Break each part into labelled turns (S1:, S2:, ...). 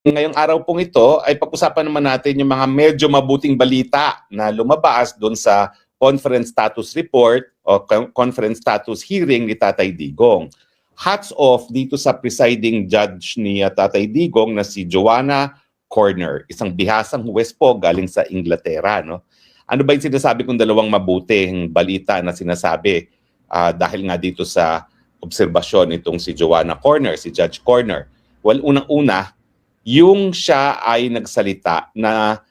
S1: Ngayong araw pong ito ay pag-usapan naman natin yung mga medyo mabuting balita na lumabas doon sa conference status report o conference status hearing ni Tatay Digong. Hats off dito sa presiding judge ni Tatay Digong na si Joanna Corner, isang bihasang huwes po galing sa Inglaterra. No? Ano ba yung sinasabi kong dalawang mabuting balita na sinasabi dahil nga dito sa obserbasyon itong si Joanna Corner, si Judge Corner? Well, unang-una, yung siya ay nagsalita na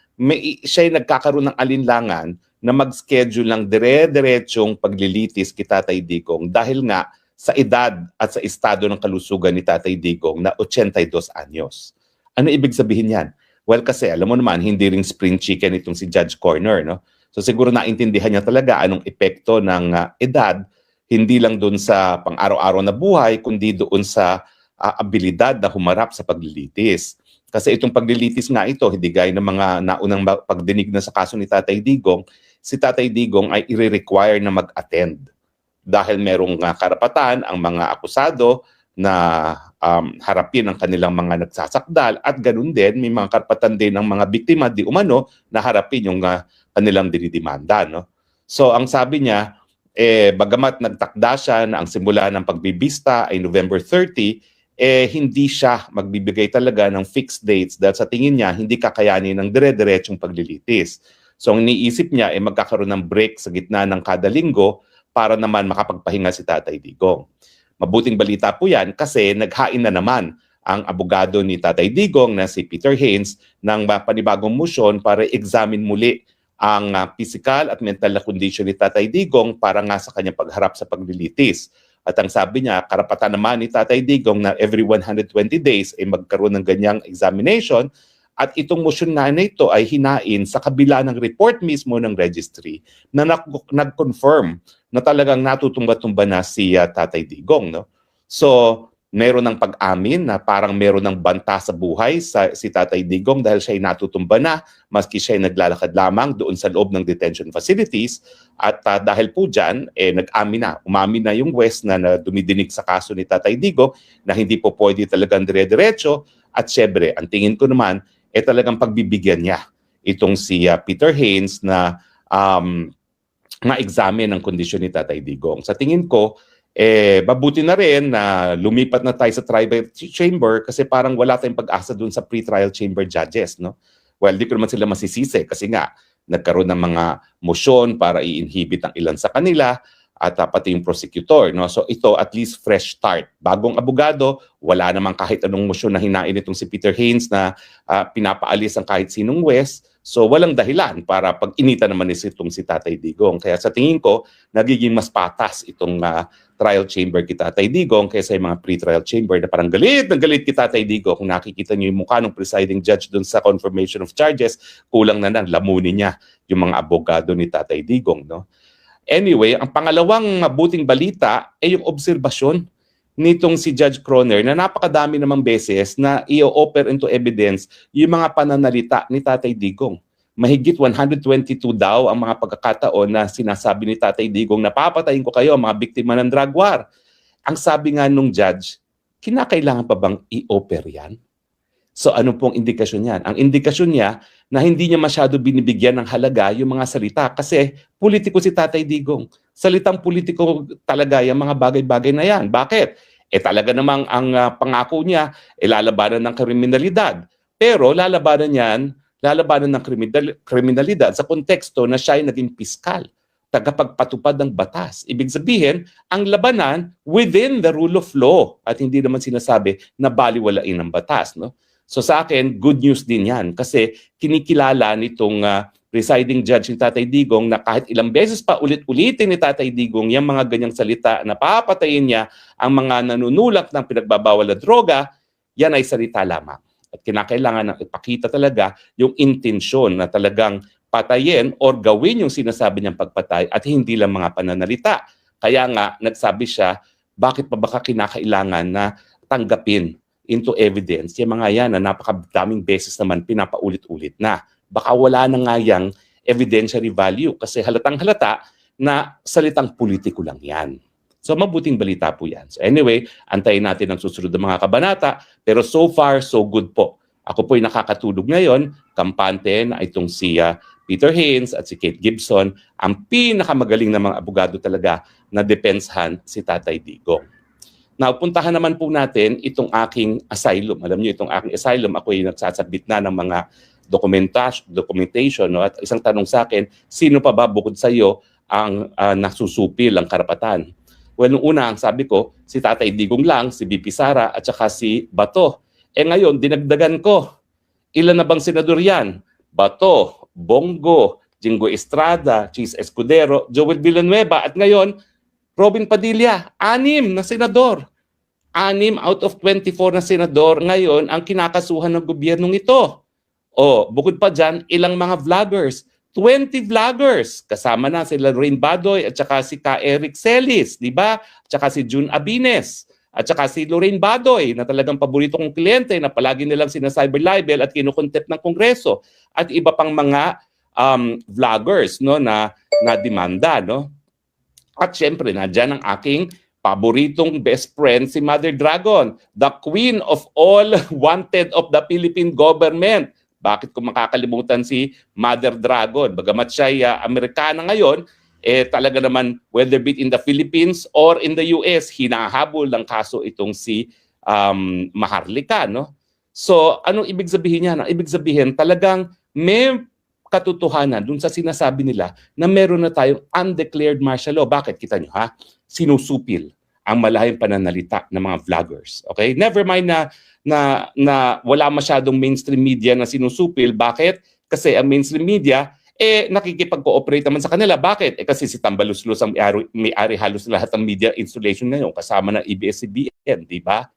S1: siya ay nagkakaroon ng alinlangan na mag-schedule ng dire-diretsong paglilitis kay Tatay Digong dahil nga sa edad at sa estado ng kalusugan ni Tatay Digong na 82 anyos. Ano ibig sabihin yan? Well, kasi alam mo naman, hindi ring spring chicken itong si Judge Corner. No? So siguro naintindihan niya talaga anong epekto ng edad, hindi lang doon sa pang-araw-araw na buhay, kundi doon sa abilidad na humarap sa paglilitis. Kasi itong paglilitis nga ito, hindi gaya ng mga naunang pagdinig na sa kaso ni Tatay Digong, si Tatay Digong ay i-require na mag-attend. Dahil merong karapatan ang mga akusado na harapin ang kanilang mga nagsasakdal at ganun din, may mga karapatan din ng mga biktima di umano na harapin yung kanilang dinidimanda. No? So ang sabi niya, bagamat nagtakda siya na ang simula ng pagbibista ay November 30, hindi siya magbibigay talaga ng fixed dates dahil sa tingin niya hindi kakayanin ng dire-diretsong paglilitis. So ang iniisip niya ay magkakaroon ng break sa gitna ng kada linggo para naman makapagpahinga si Tatay Digong. Mabuting balita po yan kasi naghain na naman ang abogado ni Tatay Digong na si Peter Haynes ng panibagong motion para examine muli ang physical at mental na condition ni Tatay Digong para nga sa kanyang pagharap sa paglilitis. At ang sabi niya, karapatan naman ni Tatay Digong na every 120 days ay magkaroon ng ganyang examination at itong motion na ito ay hinain sa kabila ng report mismo ng registry na nag-confirm na talagang natutumba-tumba na si Tatay Digong. No? So, meron ng pag-amin na parang meron ng banta sa buhay si Tatay Digong dahil siya ay natutumba na maski siya ay naglalakad lamang doon sa loob ng detention facilities at dahil po dyan, umamin na yung West na dumidinig sa kaso ni Tatay Digong na hindi po pwede talagang dire-diretso at syempre, ang tingin ko naman, talagang pagbibigyan niya itong si Peter Haynes na ma-examine ang kondisyon ni Tatay Digong. Sa tingin ko, mabuti na rin na lumipat na tayo sa trial chamber kasi parang wala tayong pag-asa dun sa pre-trial chamber judges. No? Well, di ko naman sila masisisi kasi nga nagkaroon ng mga motion para i-inhibit ang ilan sa kanila at pati yung prosecutor. No? So ito at least fresh start. Bagong abogado, wala namang kahit anong motion na hinain itong si Peter Haynes na pinapaalis ang kahit sinong West. So walang dahilan para pag-inita naman itong si Tatay Digong. Kaya sa tingin ko, nagiging mas patas itong trial chamber kay Tatay Digong kaysa yung mga pre-trial chamber na parang galit kay Tatay Digong. Kung nakikita niyo yung mukha ng presiding judge dun sa confirmation of charges, kulang na lamunin niya yung mga abogado ni Tatay Digong. No? Anyway, ang pangalawang mabuting balita ay yung obserbasyon nitong si Judge Croner na napakadami namang beses na i-offer into evidence yung mga pananalita ni Tatay Digong. Mahigit 122 daw ang mga pagkakataon na sinasabi ni Tatay Digong na papatayin ko kayo mga biktima ng drug war. Ang sabi nga nung judge, kinakailangan pa bang i-offer yan? So ano pong indikasyon yan? Ang indikasyon niya na hindi niya masyado binibigyan ng halaga yung mga salita kasi politiko si Tatay Digong. Salitang politiko talaga yung mga bagay-bagay na yan. Bakit? Talaga namang ang pangako niya, lalabanan ng kriminalidad. Pero lalabanan ng kriminalidad sa konteksto na siya ay naging piskal, tagapagpatupad ng batas. Ibig sabihin, ang labanan within the rule of law at hindi naman sinasabi na baliwalain ng batas. No? So sa akin, good news din yan kasi kinikilala nitong presiding judge ni Tatay Digong na kahit ilang beses pa ulit-ulitin ni Tatay Digong yung mga ganyang salita na papatayin niya ang mga nanunulak ng pinagbabawal na droga, yan ay salita lamang. At kinakailangan na ipakita talaga yung intensyon na talagang patayin or gawin yung sinasabi niyang pagpatay at hindi lang mga pananalita. Kaya nga, nagsabi siya, bakit pa baka kinakailangan na tanggapin into evidence yung mga yan na napakadaming beses naman pinapaulit-ulit na. Baka wala na nga yung evidentiary value kasi halatang-halata na salitang politiko lang yan. So mabuting balita po yan. So anyway, antayin natin ang susunod ng mga kabanata pero so far, so good po Ako po'y nakakatulog ngayon, kampante na itong si Peter Haynes at si Kate Gibson, ang pinakamagaling na mga abogado talaga na depenshan si Tatay Digong. Now, puntahan naman po natin itong aking asylum. Alam niyo, itong aking asylum, ako ay nagsasabit na ng mga documentation. No? At isang tanong sa akin, sino pa ba bukod sa iyo ang nasusupil ang karapatan? Well, nung una, ang sabi ko, si Tatay Digong lang, si BP Sara, at saka si Bato. Ngayon, dinagdagan ko. Ilan na bang senador yan? Bato, Bongo, Jingo Estrada, Chis Escudero, Joel Villanueva, at ngayon, Robin Padilla, 6 na senador. 6 out of 24 na senador ngayon ang kinakasuhan ng gobyernong ito. Bukod pa dyan, ilang mga vloggers. 20 vloggers. Kasama na sila Lorraine Badoy at saka si Ka Eric Celis, di ba? At saka si June Abines. At saka si Lorraine Badoy na talagang paborito kong kliyente na palagi nilang sinacyber libel at kinukontempt ng Kongreso. At iba pang mga vloggers no, na demanda. No? At syempre, nadyan ang aking paboritong best friend, si Mother Dragon, the queen of all wanted of the Philippine government. Bakit ko makakalimutan si Mother Dragon? Bagamat siya ay Amerikana ngayon, talaga naman, whether be it in the Philippines or in the US, hinahabol ng kaso itong si Maharlika. No? So, anong ibig sabihin niya? Ang ibig sabihin, talagang may katotohanan dun sa sinasabi nila na meron na tayong undeclared martial law. Bakit? Kita nyo ha? Sinusupil ang malahing pananalita ng mga vloggers. Okay? Never mind na wala masyadong mainstream media na sinusupil. Bakit? Kasi ang mainstream media nakikipag-cooperate naman sa kanila. Bakit? Kasi si Tambaluslos ang may-ari halos lahat ng media installation ngayon kasama ng ABS-CBN, di ba?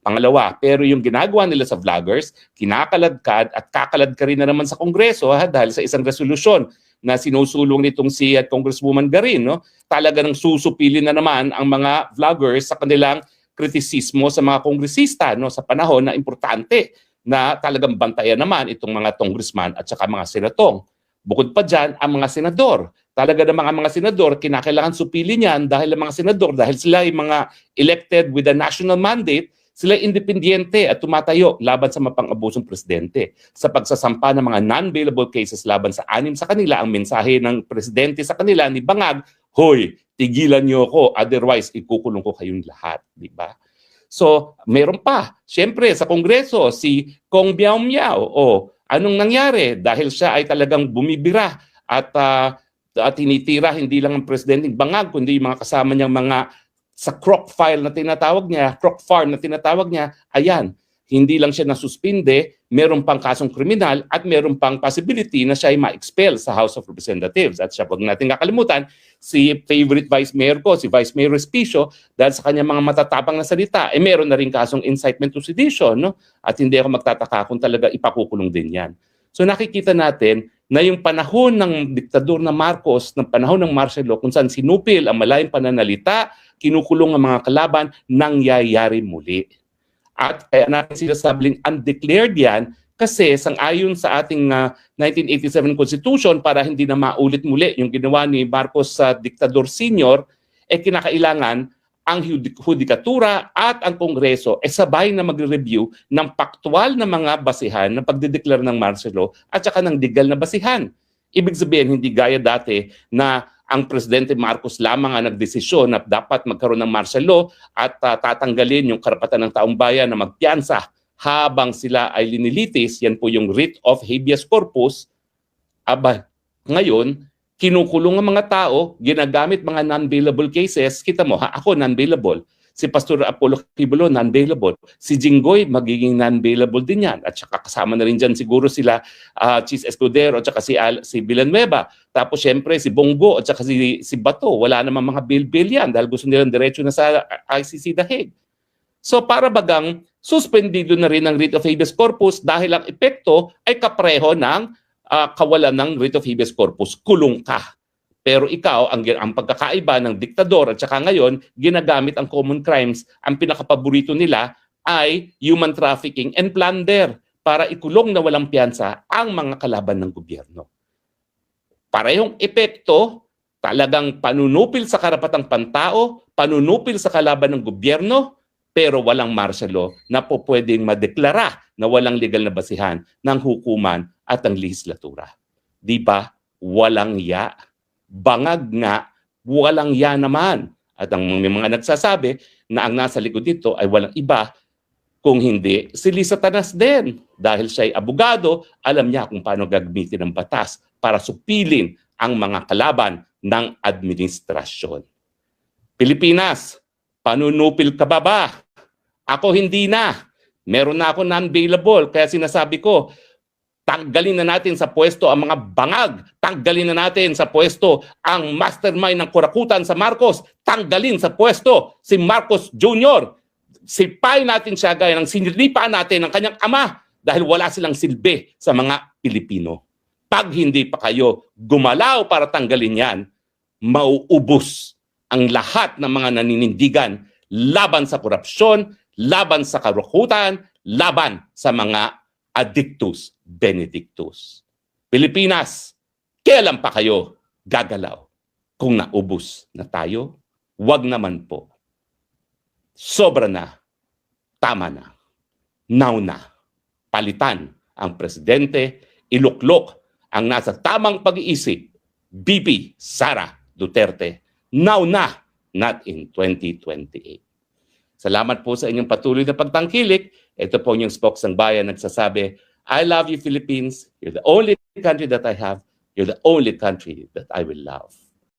S1: Pangalawa, pero yung ginagawa nila sa vloggers, kinakaladkad at kakalad ka rin na naman sa Kongreso dahil sa isang resolusyon na sinusulong nitong si Congresswoman Garin. No? Talaga nang susupilin na naman ang mga vloggers sa kanilang kritisismo sa mga kongresista no? Sa panahon na importante na talagang bantayan naman itong mga congressman at saka mga senatong. Bukod pa dyan, ang mga senador. Talaga ng mga senador, kinakailangan supilin yan dahil ang mga senador, dahil sila ay mga elected with a national mandate, sila independyente at tumatayo laban sa mapang-abusong presidente. Sa pagsasampa ng mga non-bailable cases laban sa 6 sa kanila, ang mensahe ng presidente sa kanila ni Bangag, hoy, tigilan niyo ako, otherwise ikukulong ko kayong lahat. Di ba? So, meron pa. Siyempre, sa Kongreso, si Kong Biao Miao, anong nangyari? Dahil siya ay talagang bumibira at tinitira hindi lang ang presidenteng Bangag, kundi yung mga kasama niyang mga sa crock farm na tinatawag niya, ayan, hindi lang siya nasuspinde, meron pang kasong kriminal at meron pang possibility na siya ay ma-expel sa House of Representatives. At siya, wag natin kakalimutan, si favorite Vice Mayor ko, si Vice Mayor Respicio, dahil sa kanyang mga matatapang na salita, meron na rin kasong incitement to sedition, no? At hindi ako magtataka kung talaga ipakukulong din yan. So nakikita natin na yung panahon ng diktador na Marcos, ng panahon ng martial law, kung saan sinupil ang malayang pananalita, kinukulong ang mga kalaban, nangyayari muli. At kaya natin sinasabing undeclared yan kasi sang-ayon sa ating 1987 Constitution, para hindi na maulit muli yung ginawa ni Marcos sa diktador senior, kinakailangan ang hudikatura at ang Kongreso sabay na magre-review ng paktual na mga basihan ng pagdedeklar ng martial law at saka ng legal na basihan. Ibig sabihin, hindi gaya dati na ang Presidente Marcos lamang ang nagdesisyon na dapat magkaroon ng martial law at tatanggalin yung karapatan ng taong bayan na magpiyansa habang sila ay linilitis. Yan po yung writ of habeas corpus. Ngayon, kinukulong ang mga tao, ginagamit mga non-bailable cases. Kita mo, ako non-bailable. Si Pastor Apollo Kibulo, non-bailable. Si Jinggoy, magiging non-bailable din yan. At saka kasama na rin dyan siguro sila Chis Escudero at saka si Villanueva. Tapos syempre si Bongo at saka si Bato. Wala namang mga bail-bail yan dahil gusto nilang diretso na sa ICC The Hague. So para bagang suspendido na rin ang writ of habeas corpus dahil ang epekto ay kapreho ng kawalan ng writ of habeas corpus. Kulong ka. Pero ikaw, ang pagkakaiba ng diktador at saka ngayon, ginagamit ang common crimes, ang pinakapaborito nila ay human trafficking and plunder para ikulong na walang piyansa ang mga kalaban ng gobyerno. Parehong epekto, talagang panunupil sa karapatang pantao, panunupil sa kalaban ng gobyerno, pero walang martial law na po pwedeng madeklara na walang legal na basihan ng hukuman at ng lehislatura. Di ba? Walang ya. Bangag nga, walang ya naman. At ang may mga nagsasabi na ang nasa likod dito ay walang iba kung hindi si Lisa Tanas din. Dahil siya ay abogado, alam niya kung paano gagamitin ang batas para supilin ang mga kalaban ng administrasyon. Pilipinas, panunupil ka ba? Ako hindi na. Meron na ako non-bailable. Kaya sinasabi ko, tanggalin na natin sa pwesto ang mga bangag. Tanggalin na natin sa pwesto ang mastermind ng kurakutan sa Marcos. Tanggalin sa pwesto si Marcos Jr. Sipain natin siya gaya ng sinilipa natin ng kanyang ama dahil wala silang silbi sa mga Pilipino. Pag hindi pa kayo gumalaw para tanggalin yan, mauubos ang lahat ng mga naninindigan laban sa korupsyon, laban sa karukutan, laban sa mga addictus benedictus. Pilipinas, kailan pa kayo gagalaw? Kung naubos na tayo, wag naman po. Sobra na, tama na, now na. Palitan ang presidente, iluklok ang nasa tamang pag-iisip, BP Sara Duterte, now na, not in 2028. Salamat po sa inyong patuloy na pagtangkilik. Ito po yung Spokesang Bayan nagsasabi, I love you Philippines. You're the only country that I have. You're the only country that I will love.